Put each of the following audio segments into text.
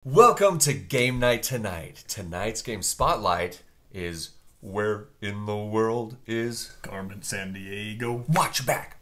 Welcome to Game Night Tonight. Tonight's game spotlight is Where in the World is Carmen San Diego. Watch back.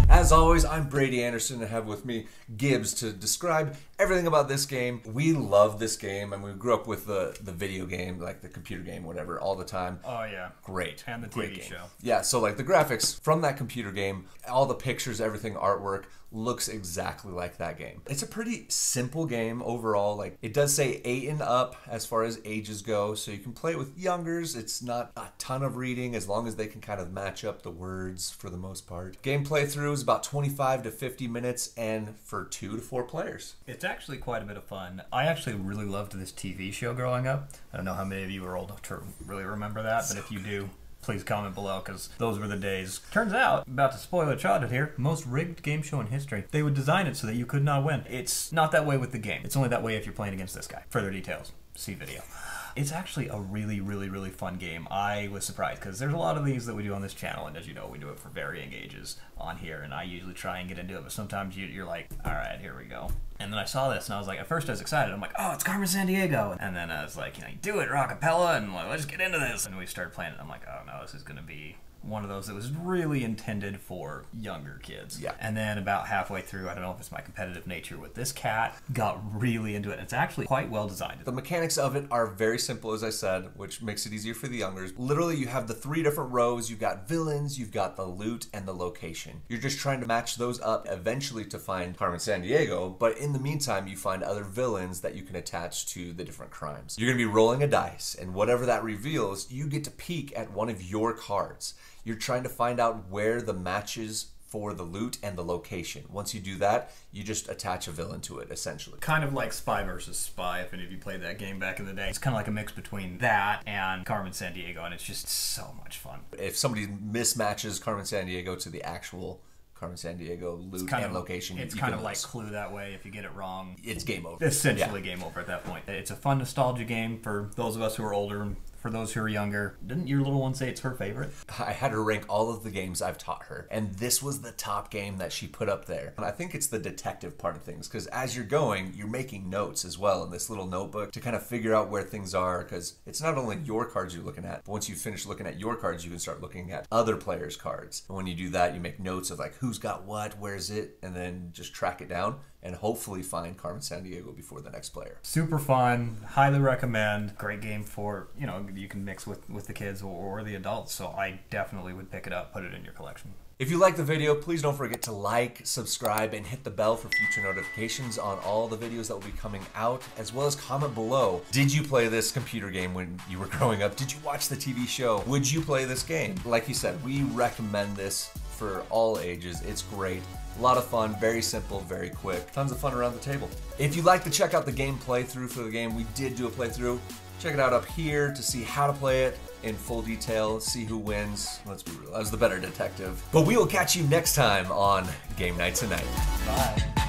As always, I'm Brady Anderson and I have with me Gibbs to describe everything about this game. We love this game and we grew up with the video game, like the computer game, whatever, all the time. Oh yeah. Great. And the Great TV game. show. Yeah, so like the graphics from that computer game, all the pictures, everything, artwork, looks exactly like that game. It's a pretty simple game overall. Like it does say 8 and up as far as ages go, so you can play it with youngers. It's not a ton of reading as long as they can kind of match up the words for the most part. Game playthrough is about 25 to 50 minutes and for 2 to 4 players. It's actually quite a bit of fun. I actually really loved this TV show growing up. I don't know how many of you are old enough to really remember that, but if you do, please comment below, because those were the days. Turns out, about to spoil a childhood here, most rigged game show in history. They would design it so that you could not win. It's not that way with the game. It's only that way if you're playing against this guy. Further details, see video. It's actually a really fun game. I was surprised because there's a lot of these that we do on this channel, and as you know, we do it for varying ages on here, and I usually try and get into it, but sometimes you're like, all right, here we go. And then I saw this, and I was like, at first I was excited. I'm like, oh, it's Carmen San Diego. And then I was like, do it, rockapella, and like, let's get into this. And we started playing it, and I'm like, oh no, this is gonna be one of those that was really intended for younger kids. Yeah. And then about halfway through, I don't know if it's my competitive nature with this cat, got really into it. It's actually quite well designed. The mechanics of it are very simple, as I said, which makes it easier for the youngers. Literally, you have the 3 different rows. You've got villains, you've got the loot, and the location. You're just trying to match those up eventually to find Carmen San Diego, but in the meantime, you find other villains that you can attach to the different crimes. You're gonna be rolling a dice, and whatever that reveals, you get to peek at one of your cards. You're trying to find out where the matches for the loot and the location. Once you do that, you just attach a villain to it, essentially. Kind of like Spy versus Spy, if any of you played that game back in the day. It's kind of like a mix between that and Carmen San Diego, and it's just so much fun. If somebody mismatches Carmen San Diego to the actual Carmen San Diego loot and location, it's kind of like Clue that way. If you get it wrong, it's game over. Essentially game over at that point. It's a fun nostalgia game for those of us who are older and for those who are younger. Didn't your little one say it's her favorite? I had her rank all of the games I've taught her, and this was the top game that she put up there. And I think it's the detective part of things, because as you're going, you're making notes as well in this little notebook to kind of figure out where things are, because it's not only your cards you're looking at, but once you finish looking at your cards, you can start looking at other players' cards. And when you do that, you make notes of like who's got what, where's it, and then just track it down and hopefully find Carmen San Diego before the next player. Super fun, highly recommend. Great game for, you can mix with the kids or the adults, so I definitely would pick it up, put it in your collection. If you like the video, please don't forget to like, subscribe, and hit the bell for future notifications on all the videos that will be coming out, as well as comment below. Did you play this computer game when you were growing up? Did you watch the TV show? Would you play this game? Like you said, we recommend this for all ages. It's great. A lot of fun, very simple, very quick. Tons of fun around the table. If you'd like to check out the game playthrough for the game, we did do a playthrough. Check it out up here to see how to play it in full detail, see who wins. Let's be real, I was the better detective. But we will catch you next time on Game Night Tonight. Bye.